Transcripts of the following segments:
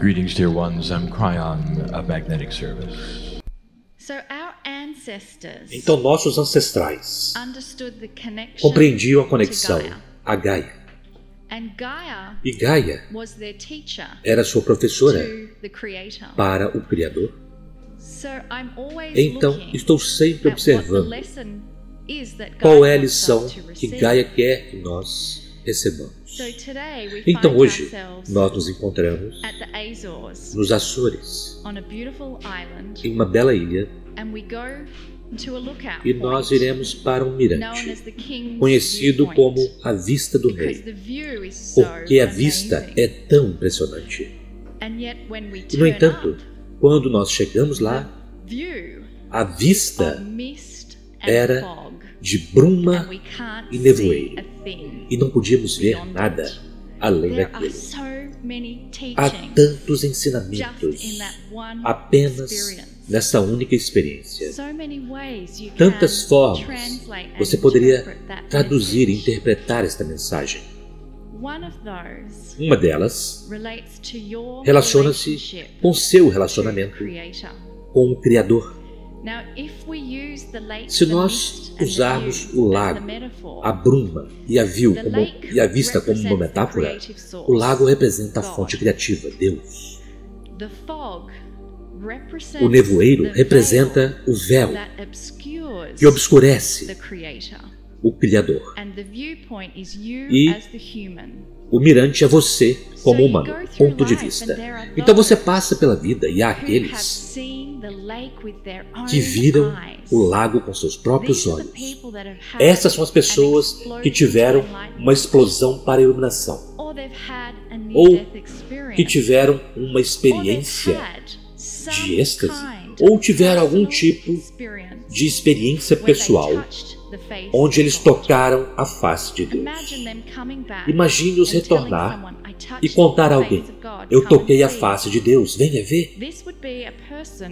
Greetings, dear ones. I'm Cryon of Magnetic Service. Então nossos ancestrais compreendiam a conexão a Gaia. E Gaia era sua professora para o Criador. Então estou sempre observando qual é a lição que Gaia quer que nós recebamos. Então hoje nós nos encontramos nos Açores, em uma bela ilha, e nós iremos para um mirante, conhecido como a Vista do Rei, porque a vista é tão impressionante. E, no entanto, quando nós chegamos lá, a vista era de bruma e nevoeiro, e não podíamos ver nada além daquilo. Há tantos ensinamentos apenas nessa única experiência. Tantas formas você poderia traduzir e interpretar esta mensagem. Uma delas relaciona-se com seu relacionamento com o Criador. Se nós usarmos o lago, a bruma e a vista como uma metáfora, o lago representa a fonte criativa, Deus. O nevoeiro representa o véu que obscurece o Criador. E o mirante é você como humano, ponto de vista. Então você passa pela vida e há aqueles que viram o lago com seus próprios olhos. Essas são as pessoas que tiveram uma explosão para a iluminação, ou que tiveram uma experiência de êxtase, ou tiveram algum tipo de experiência pessoal onde eles tocaram a face de Deus. Imagine-os retornar e contar a alguém: eu toquei a face de Deus, venha ver.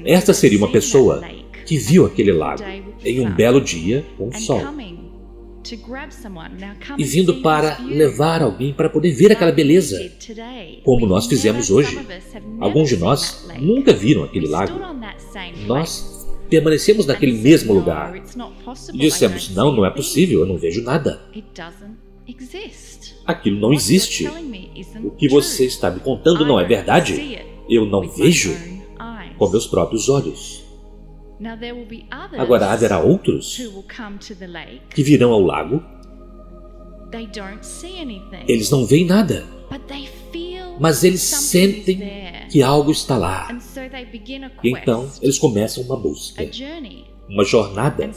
Esta seria uma pessoa que viu aquele lago em um belo dia com sol e vindo para levar alguém para poder ver aquela beleza, como nós fizemos hoje. Alguns de nós nunca viram aquele lago. Nós permanecemos naquele mesmo lugar e dissemos: não é possível, eu não vejo nada. Aquilo não existe. O que você está me contando não é verdade. Eu não vejo com meus próprios olhos. Agora haverá outros que virão ao lago. Eles não veem nada, mas eles sentem que algo está lá. E então eles começam uma busca, uma jornada.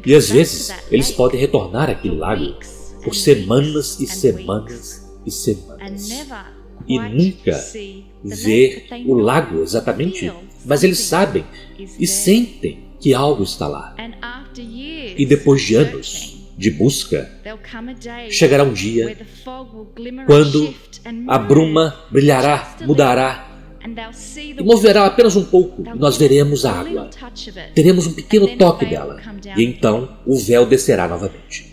E às vezes eles podem retornar àquele lago por semanas e semanas e semanas e nunca ver o lago exatamente, mas eles sabem e sentem que algo está lá. E depois de anos de busca, chegará um dia quando a bruma brilhará, mudará e moverá apenas um pouco, e nós veremos a água. Teremos um pequeno toque dela, e então o véu descerá novamente.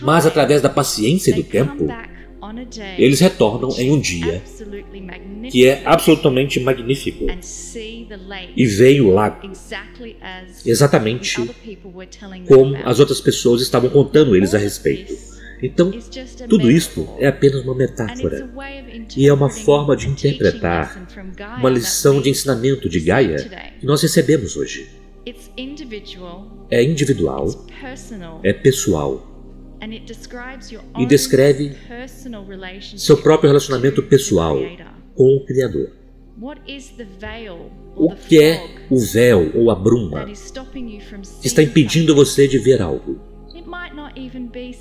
Mas através da paciência e do tempo, eles retornam em um dia que é absolutamente magnífico e veem o lago exatamente como as outras pessoas estavam contando eles a respeito. Então, tudo isto é apenas uma metáfora e é uma forma de interpretar uma lição de ensinamento de Gaia que nós recebemos hoje. É individual, é pessoal e descreve seu próprio relacionamento pessoal com o Criador. O que é o véu ou a bruma que está impedindo você de ver algo?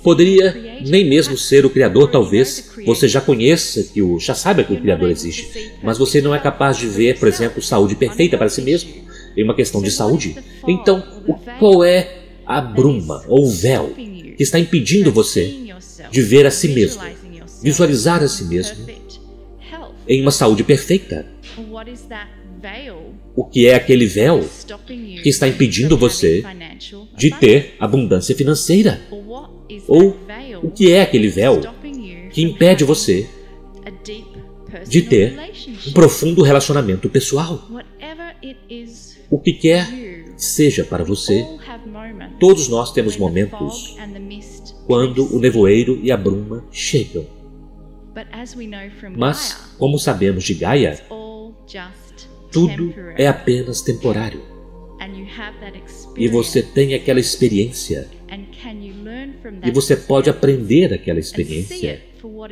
Poderia nem mesmo ser o Criador, talvez você já conheça, já saiba que o Criador existe, mas você não é capaz de ver, por exemplo, saúde perfeita para si mesmo, em uma questão de saúde. Então, qual é a bruma ou o véu que está impedindo você de ver a si mesmo, visualizar a si mesmo em uma saúde perfeita? O que é aquele véu que está impedindo você de ter abundância financeira? Ou o que é aquele véu que impede você de ter um profundo relacionamento pessoal. O que quer que seja para você, todos nós temos momentos quando o nevoeiro e a bruma chegam. Mas, como sabemos de Gaia, tudo é apenas temporário. E você tem aquela experiência. E você pode aprender daquela experiência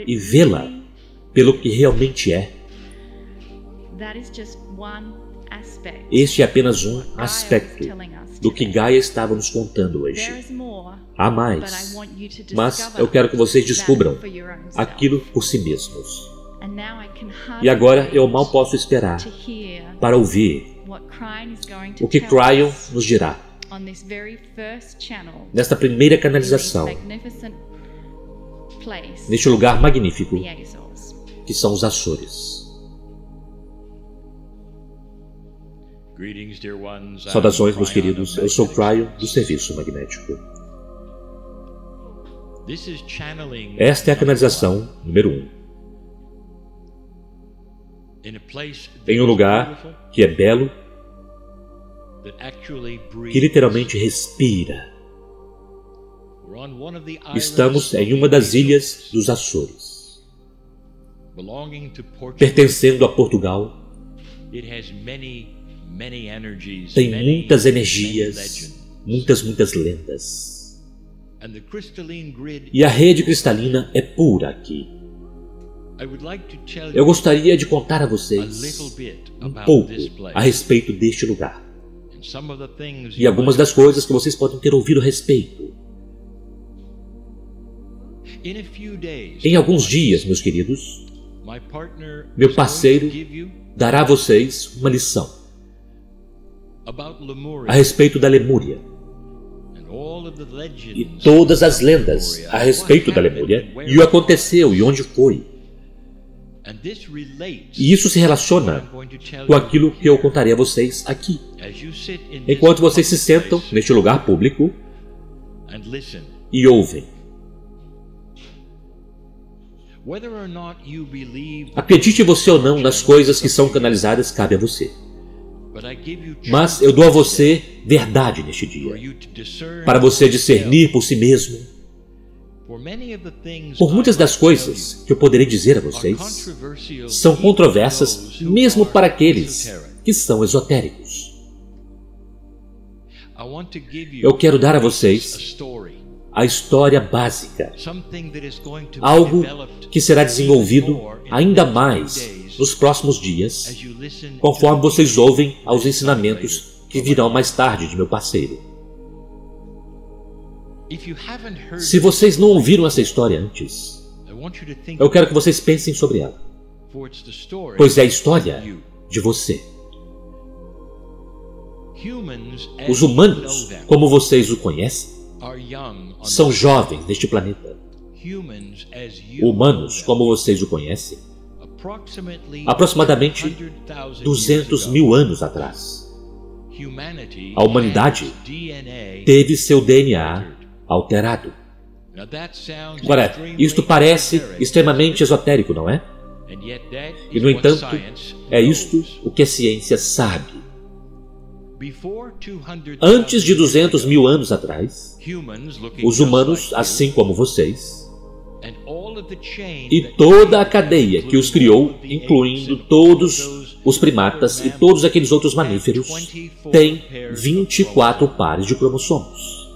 e vê-la pelo que realmente é. Este é apenas um aspecto do que Gaia estava nos contando hoje. Há mais, mas eu quero que vocês descubram aquilo por si mesmos. E agora eu mal posso esperar para ouvir o que Cryon nos dirá nesta primeira canalização, neste lugar magnífico que são os Açores. Saudações, meus queridos. Eu sou Cryon do Serviço Magnético. Esta é a canalização número 1. Em um lugar que é belo, que literalmente respira. Estamos em uma das ilhas dos Açores, pertencendo a Portugal. Tem muitas energias, muitas lendas. E a rede cristalina é pura aqui. Eu gostaria de contar a vocês um pouco a respeito deste lugar. E algumas das coisas que vocês podem ter ouvido a respeito. Em alguns dias, meus queridos, meu parceiro dará a vocês uma lição a respeito da Lemúria e todas as lendas a respeito da Lemúria e o que aconteceu e onde foi. E isso se relaciona com aquilo que eu contarei a vocês aqui, enquanto vocês se sentam neste lugar público e ouvem. Acredite você ou não nas coisas que são canalizadas, cabe a você. Mas eu dou a você verdade neste dia, para você discernir por si mesmo. Por muitas das coisas que eu poderei dizer a vocês são controversas mesmo para aqueles que são esotéricos. Eu quero dar a vocês a história básica, algo que será desenvolvido ainda mais nos próximos dias, conforme vocês ouvem aos ensinamentos que virão mais tarde de meu parceiro. Se vocês não ouviram essa história antes, eu quero que vocês pensem sobre ela, pois é a história de você. Os humanos, como vocês o conhecem, são jovens neste planeta. Humanos, como vocês o conhecem, aproximadamente 200 mil anos atrás, a humanidade teve seu DNA alterado. Agora, isto parece extremamente esotérico, não é? E, no entanto, é isto o que a ciência sabe. Antes de 200 mil anos atrás, os humanos, assim como vocês, e toda a cadeia que os criou, incluindo todos os primatas e todos aqueles outros mamíferos, têm 24 pares de cromossomos.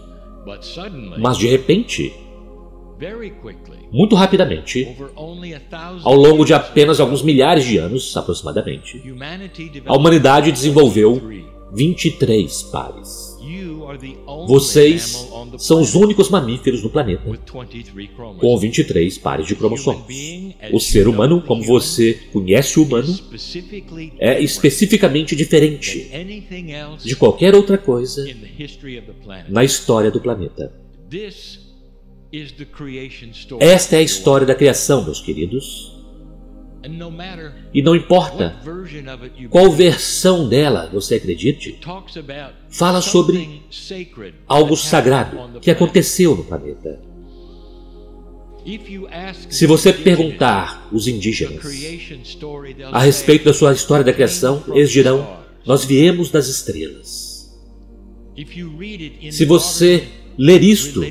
Mas, de repente, muito rapidamente, ao longo de apenas alguns milhares de anos, aproximadamente, a humanidade desenvolveu 23 pares. Vocês são os únicos mamíferos no planeta com 23 pares de cromossomos. O ser humano, como você conhece o humano, é especificamente diferente de qualquer outra coisa na história do planeta. Esta é a história da criação, meus queridos. E não importa qual versão dela você acredite, fala sobre algo sagrado que aconteceu no planeta. Se você perguntar os indígenas a respeito da sua história da criação, eles dirão: nós viemos das estrelas. Se você ler isto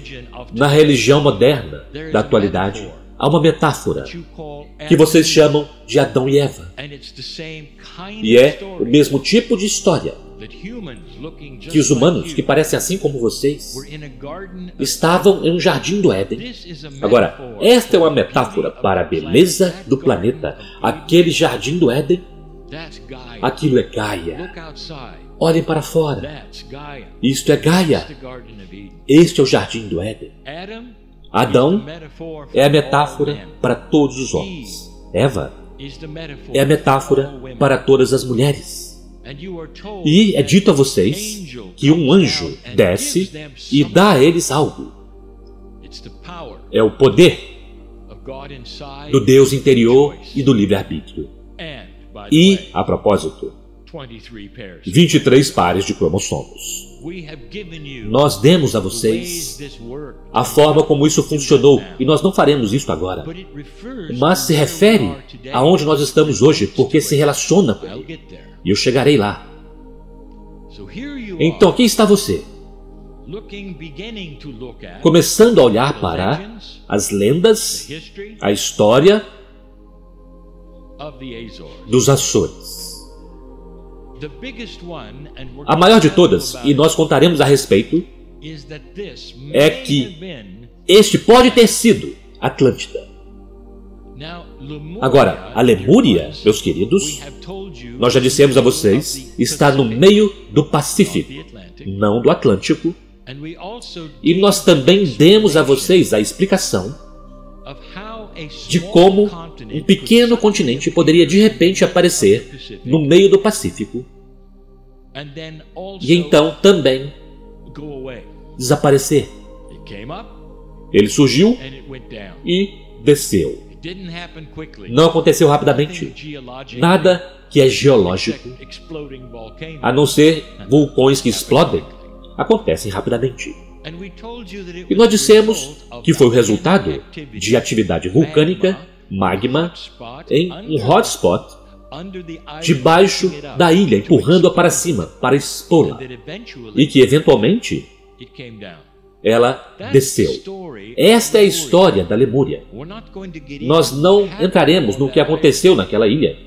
na religião moderna da atualidade, há uma metáfora que vocês chamam de Adão e Eva. E é o mesmo tipo de história que os humanos, que parecem assim como vocês, estavam em um jardim do Éden. Agora, esta é uma metáfora para a beleza do planeta. Aquele jardim do Éden, aquilo é Gaia. Olhem para fora. Isto é Gaia. Este é o jardim do Éden. Adão é a metáfora para todos os homens. Eva é a metáfora para todas as mulheres. E é dito a vocês que um anjo desce e dá a eles algo. É o poder do Deus interior e do livre-arbítrio. E, a propósito, 23 pares de cromossomos. Nós demos a vocês a forma como isso funcionou, e nós não faremos isso agora. Mas se refere aonde nós estamos hoje, porque se relaciona com ele. E eu chegarei lá. Então, aqui está você, começando a olhar para as lendas, a história dos Açores. A maior de todas, e nós contaremos a respeito, é que este pode ter sido Atlântida. Agora, a Lemúria, meus queridos, nós já dissemos a vocês, está no meio do Pacífico, não do Atlântico. E nós também demos a vocês a explicação de como um pequeno continente poderia de repente aparecer no meio do Pacífico e então também desaparecer. Ele surgiu e desceu. Não aconteceu rapidamente. Nada que é geológico, a não ser vulcões que explodem, acontecem rapidamente. E nós dissemos que foi o resultado de atividade vulcânica, magma, em um hotspot debaixo da ilha, empurrando-a para cima, para expô-la. E que, eventualmente, ela desceu. Esta é a história da Lemúria. Nós não entraremos no que aconteceu naquela ilha,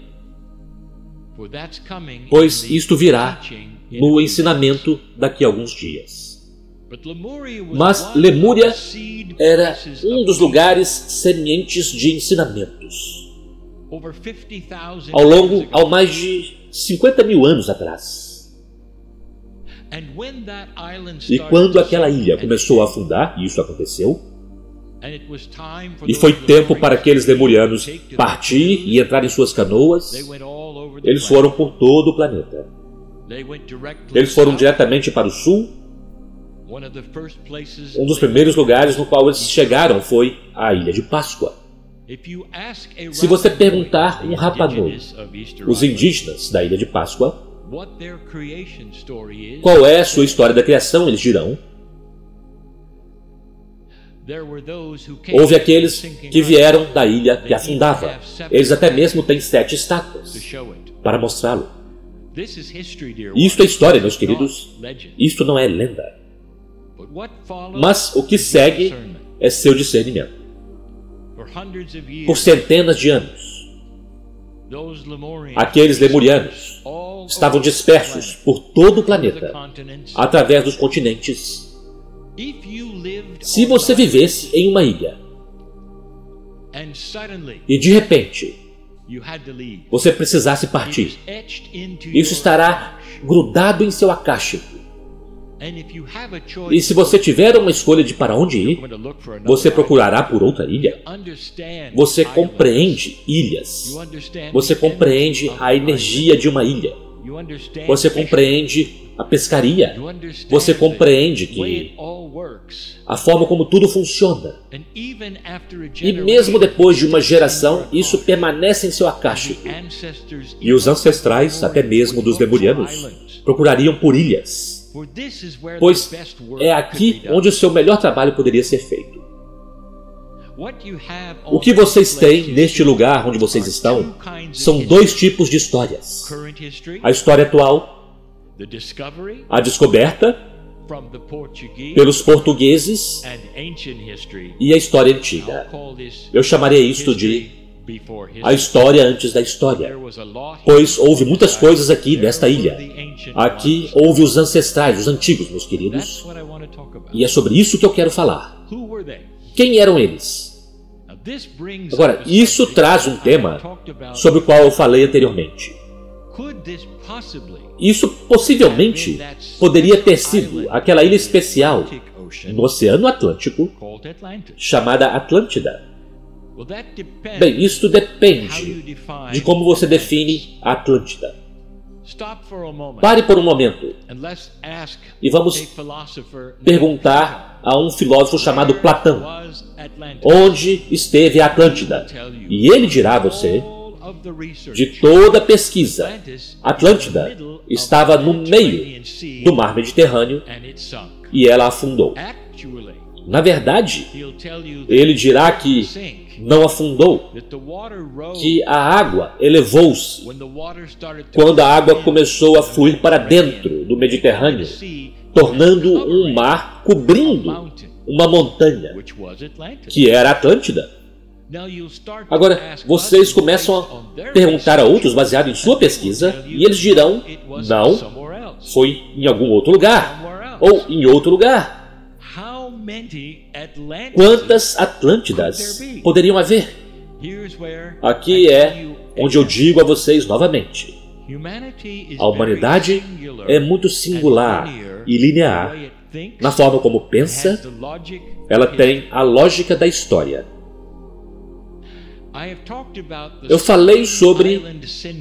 pois isto virá no ensinamento daqui a alguns dias. Mas Lemúria era um dos lugares sementes de ensinamentos. Ao mais de 50 mil anos atrás. E quando aquela ilha começou a afundar, e isso aconteceu, e foi tempo para aqueles lemurianos partir e entrar em suas canoas, eles foram por todo o planeta. Eles foram diretamente para o sul. Um dos primeiros lugares no qual eles chegaram foi a Ilha de Páscoa. Se você perguntar um Rapa Nui, os indígenas da Ilha de Páscoa, qual é a sua história da criação, eles dirão: houve aqueles que vieram da ilha que afundava. Eles até mesmo têm 7 estátuas para mostrá-lo. Isto é história, meus queridos. Isto não é lenda. Mas o que segue é seu discernimento. Por centenas de anos, aqueles lemurianos estavam dispersos por todo o planeta, através dos continentes. Se você vivesse em uma ilha e de repente você precisasse partir, isso estará grudado em seu acástico. E se você tiver uma escolha de para onde ir, você procurará por outra ilha. Você compreende ilhas. Você compreende a energia de uma ilha. Você compreende a pescaria. Você compreende que a forma como tudo funciona. E mesmo depois de uma geração, isso permanece em seu acástico. E os ancestrais, até mesmo dos lemurianos, procurariam por ilhas, pois é aqui onde o seu melhor trabalho poderia ser feito. O que vocês têm neste lugar onde vocês estão são dois tipos de histórias. A história atual, a descoberta pelos portugueses e a história antiga. Eu chamaria isto de a história antes da história, pois houve muitas coisas aqui nesta ilha. Aqui houve os ancestrais, os antigos, meus queridos, e é sobre isso que eu quero falar. Quem eram eles? Agora, isso traz um tema sobre o qual eu falei anteriormente. Isso possivelmente poderia ter sido aquela ilha especial no Oceano Atlântico chamada Atlântida. Bem, isso depende de como você define a Atlântida. Pare por um momento e vamos perguntar a um filósofo chamado Platão onde esteve a Atlântida. E ele dirá a você, de toda a pesquisa, Atlântida estava no meio do mar Mediterrâneo e ela afundou. Na verdade, ele dirá que não afundou, que a água elevou-se quando a água começou a fluir para dentro do Mediterrâneo, tornando um mar cobrindo uma montanha, que era a Atlântida. Agora, vocês começam a perguntar a outros baseado em sua pesquisa e eles dirão, não, foi em algum outro lugar, ou em outro lugar. Quantas Atlântidas poderiam haver? Aqui é onde eu digo a vocês novamente. A humanidade é muito singular e linear. Na forma como pensa, ela tem a lógica da história. Eu falei sobre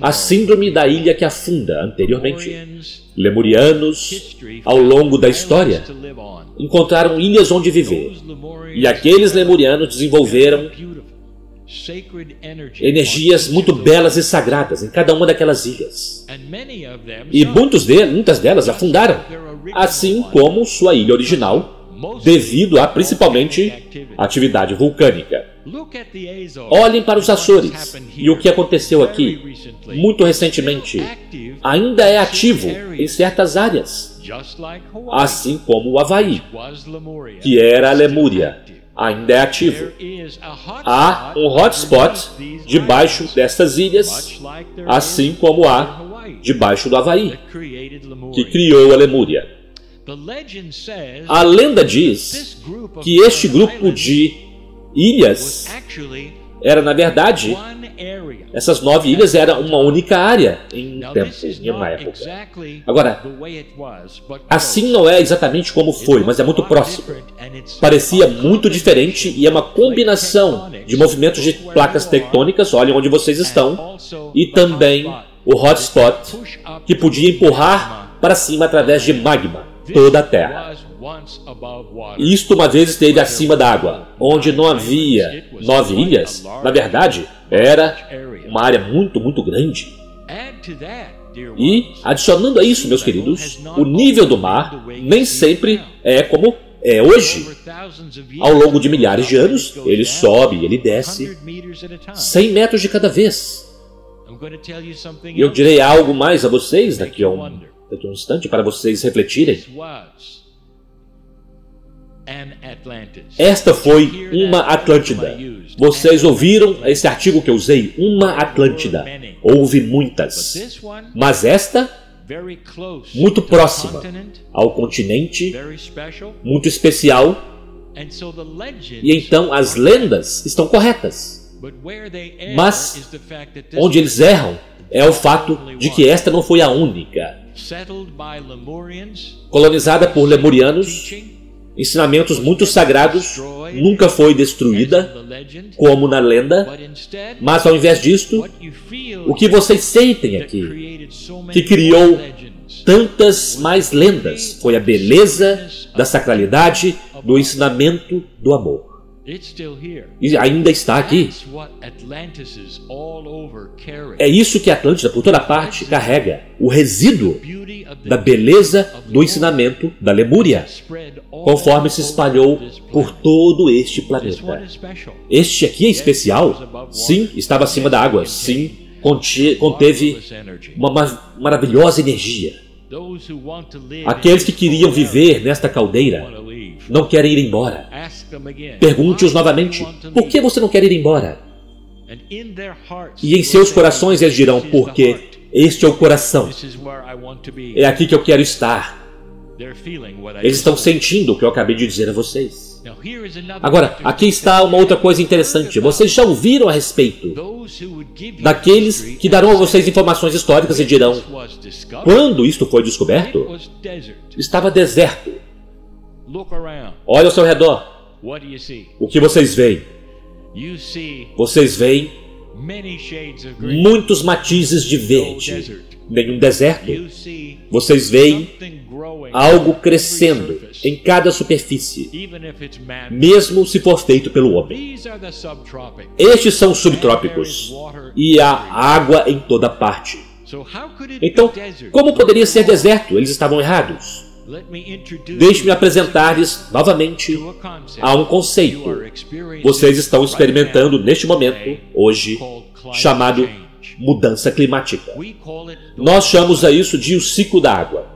a síndrome da ilha que afunda anteriormente. Lemurianos, ao longo da história, encontraram ilhas onde viver. E aqueles lemurianos desenvolveram energias muito belas e sagradas em cada uma daquelas ilhas. E muitas delas afundaram, assim como sua ilha original, devido a principalmente atividade vulcânica. Olhem para os Açores e o que aconteceu aqui, muito recentemente, ainda é ativo em certas áreas, assim como o Havaí, que era a Lemúria, ainda é ativo. Há um hotspot debaixo destas ilhas, assim como há debaixo do Havaí, que criou a Lemúria. A lenda diz que este grupo de ilhas era, na verdade, essas 9 ilhas eram uma única área em uma época. Agora, assim não é exatamente como foi, mas é muito próximo. Parecia muito diferente e é uma combinação de movimentos de placas tectônicas, olhem onde vocês estão, e também o hotspot, que podia empurrar para cima através de magma toda a Terra. Isto uma vez esteve acima da água, onde não havia 9 ilhas, na verdade, era uma área muito, muito grande. E, adicionando a isso, meus queridos, o nível do mar nem sempre é como é hoje. Ao longo de milhares de anos, ele sobe, ele desce, 100 metros de cada vez. E eu direi algo mais a vocês daqui a um instante, para vocês refletirem. Esta foi uma Atlântida. Vocês ouviram esse artigo que eu usei? Uma Atlântida. Houve muitas. Mas esta, muito próxima ao continente, muito especial. E então as lendas estão corretas. Mas onde eles erram é o fato de que esta não foi a única. Colonizada por lemurianos, ensinamentos muito sagrados, nunca foi destruída, como na lenda, mas ao invés disto, o que vocês sentem aqui, que criou tantas mais lendas, foi a beleza da sacralidade do ensinamento do amor. E ainda está aqui. É isso que Atlântida, por toda parte, carrega. O resíduo da beleza do ensinamento da Lemúria, conforme se espalhou por todo este planeta. Este aqui é especial? Sim, estava acima da água. Sim, conteve uma maravilhosa energia. Aqueles que queriam viver nesta caldeira não querem ir embora. Pergunte-os novamente, por que você não quer ir embora? E em seus corações eles dirão, porque este é o coração. É aqui que eu quero estar. Eles estão sentindo o que eu acabei de dizer a vocês. Agora, aqui está uma outra coisa interessante. Vocês já ouviram a respeito daqueles que darão a vocês informações históricas e dirão, quando isto foi descoberto, estava deserto. Olha ao seu redor. O que vocês veem? Vocês veem muitos matizes de verde. Nenhum deserto. Vocês veem algo crescendo em cada superfície, mesmo se for feito pelo homem. Estes são os subtrópicos e há água em toda parte. Então, como poderia ser deserto? Eles estavam errados. Deixe-me apresentar-lhes novamente a um conceito. Vocês estão experimentando neste momento, hoje, chamado mudança climática. Nós chamamos a isso de o ciclo da água.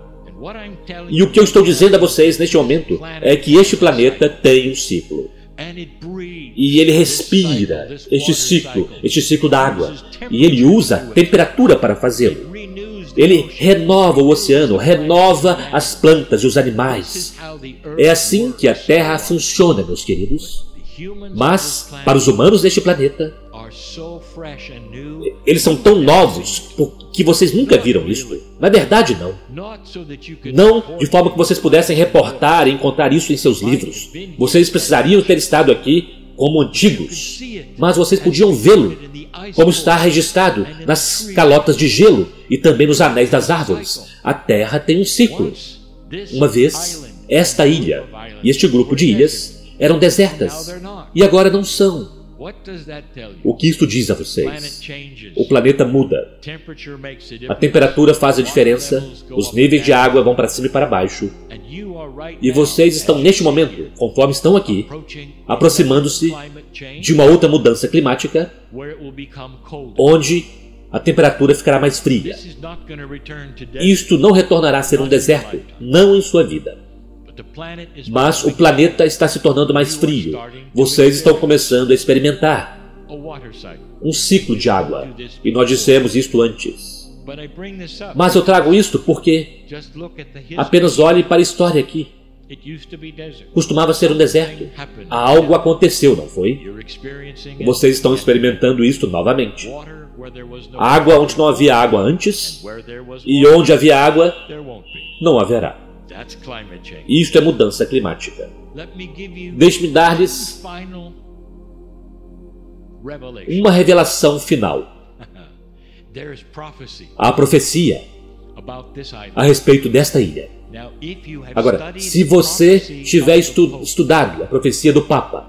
E o que eu estou dizendo a vocês neste momento é que este planeta tem um ciclo. E ele respira este ciclo da água. E ele usa a temperatura para fazê-lo. Ele renova o oceano, renova as plantas e os animais. É assim que a Terra funciona, meus queridos. Mas, para os humanos deste planeta, eles são tão novos que vocês nunca viram isso. Na verdade, não. Não de forma que vocês pudessem reportar e encontrar isso em seus livros. Vocês precisariam ter estado aqui como antigos, mas vocês podiam vê-lo como está registrado nas calotas de gelo e também nos anéis das árvores. A Terra tem um ciclo. Uma vez, esta ilha e este grupo de ilhas eram desertas, e agora não são. O que isto diz a vocês? O planeta muda. A temperatura faz a diferença, os níveis de água vão para cima e para baixo. E vocês estão neste momento, conforme estão aqui, aproximando-se de uma outra mudança climática, onde a temperatura ficará mais fria. Isto não retornará a ser um deserto, não em sua vida. Mas o planeta está se tornando mais frio. Vocês estão começando a experimentar um ciclo de água. E nós dissemos isto antes. Mas eu trago isto porque apenas olhe para a história aqui. Costumava ser um deserto. Algo aconteceu, não foi? Vocês estão experimentando isto novamente. Água onde não havia água antes, e onde havia água, não haverá. Isto é mudança climática. Deixe-me dar-lhes uma revelação final. Há profecia a respeito desta ilha. Agora, se você tiver estudado a profecia do Papa,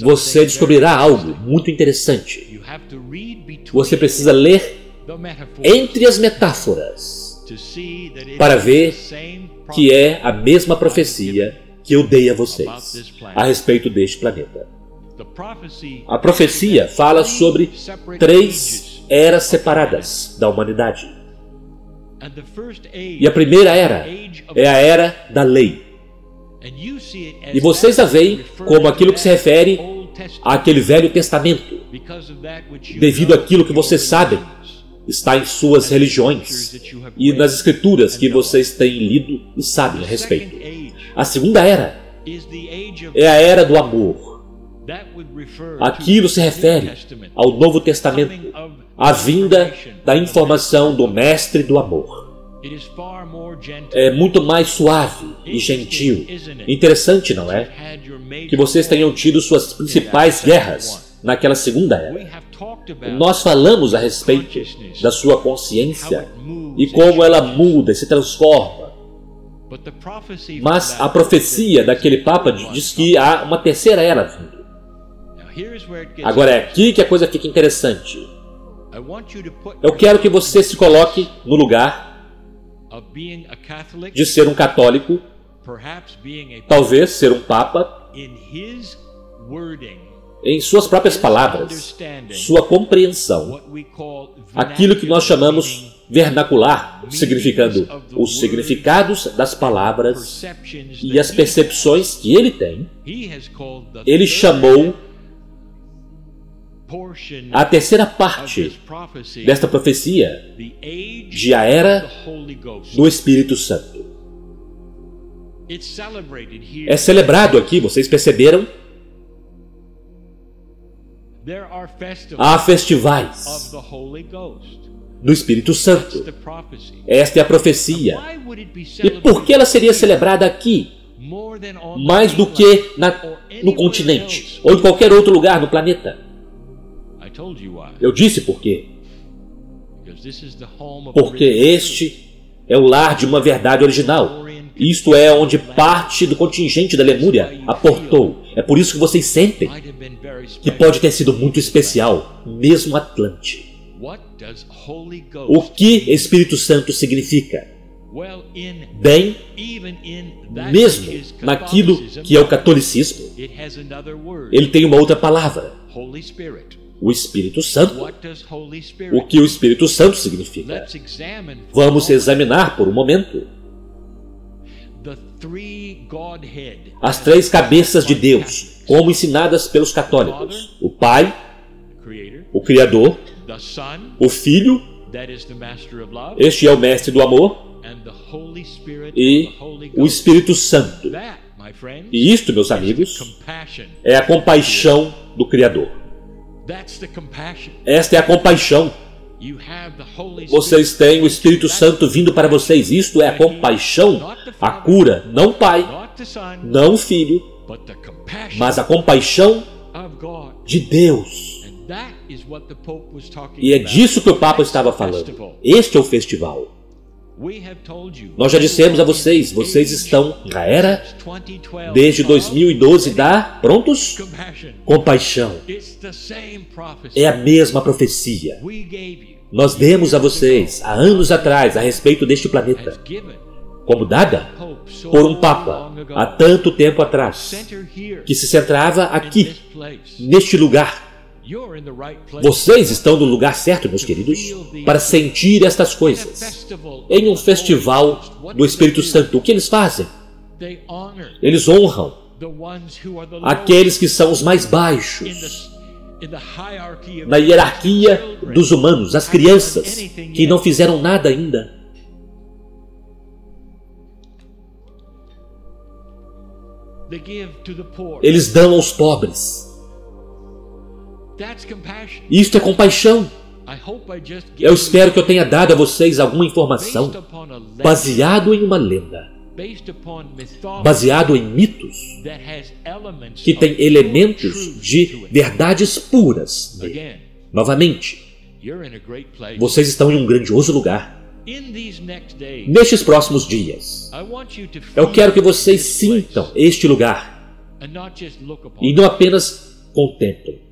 você descobrirá algo muito interessante. Você precisa ler entre as metáforas para ver que é a mesma profecia que eu dei a vocês a respeito deste planeta. A profecia fala sobre 3 eras separadas da humanidade. E a primeira era é a era da lei. E vocês a veem como aquilo que se refere àquele Velho Testamento, devido àquilo que vocês sabem está em suas religiões e nas escrituras que vocês têm lido e sabem a respeito. A segunda era é a era do amor. Aquilo se refere ao Novo Testamento, a vinda da informação do Mestre do Amor. É muito mais suave e gentil. Interessante, não é? Que vocês tenham tido suas principais guerras naquela segunda era. Nós falamos a respeito da sua consciência e como ela muda e se transforma. Mas a profecia daquele Papa diz que há uma terceira era vindo. Agora é aqui que a coisa fica interessante. Eu quero que você se coloque no lugar de ser um católico, talvez ser um Papa, em suas próprias palavras, sua compreensão, aquilo que nós chamamos vernacular, significando os significados das palavras e as percepções que ele tem. Ele chamou a terceira parte desta profecia de a era do Espírito Santo. É celebrado aqui, vocês perceberam? Há festivais do Espírito Santo. Esta é a profecia. E por que ela seria celebrada aqui? Mais do que no continente ou em qualquer outro lugar no planeta. Eu disse por quê. Porque este é o lar de uma verdade original. Isto é onde parte do contingente da Lemúria aportou. É por isso que vocês sentem que pode ter sido muito especial, mesmo Atlante. O que Espírito Santo significa? Bem, mesmo naquilo que é o catolicismo, ele tem uma outra palavra. O Espírito Santo. O que o Espírito Santo significa? Vamos examinar por um momento. As três cabeças de Deus, como ensinadas pelos católicos: o Pai, o Criador, o Filho, este é o Mestre do Amor, e o Espírito Santo. E isto, meus amigos, é a compaixão do Criador. Esta é a compaixão. Vocês têm o Espírito Santo vindo para vocês. Isto é a compaixão, a cura, não o Pai, não o Filho, mas a compaixão de Deus. E é disso que o Papa estava falando. Este é o festival. Nós já dissemos a vocês, vocês estão na era desde 2012 da prontos? Compaixão. É a mesma profecia. Nós demos a vocês há anos atrás a respeito deste planeta, como dada por um Papa há tanto tempo atrás, que se centrava aqui, neste lugar. Vocês estão no lugar certo, meus queridos, para sentir estas coisas. Em um festival do Espírito Santo, o que eles fazem? Eles honram aqueles que são os mais baixos na hierarquia dos humanos, as crianças que não fizeram nada ainda. Eles dão aos pobres. Isto é compaixão. Eu espero que eu tenha dado a vocês alguma informação baseado em uma lenda, baseado em mitos que tem elementos de verdades puras. Novamente, vocês estão em um grandioso lugar. Nestes próximos dias, eu quero que vocês sintam este lugar e não apenas contemplem.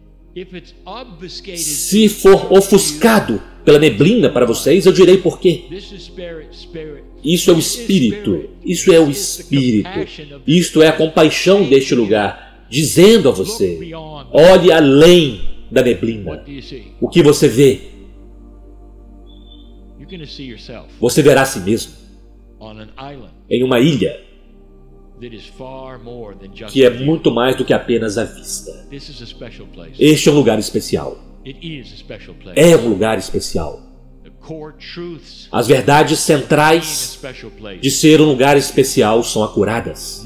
Se for ofuscado pela neblina para vocês, eu direi por quê. Isso é o Espírito. Isso é o Espírito. Isto é a compaixão deste lugar, dizendo a você: olhe além da neblina. O que você vê? Você verá a si mesmo em uma ilha que é muito mais do que apenas a vista. Este é um lugar especial. É um lugar especial. As verdades centrais de ser um lugar especial são acuradas.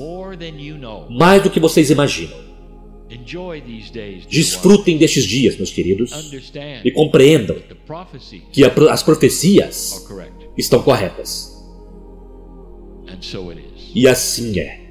Mais do que vocês imaginam. Desfrutem destes dias, meus queridos, e compreendam que as profecias estão corretas. E assim é.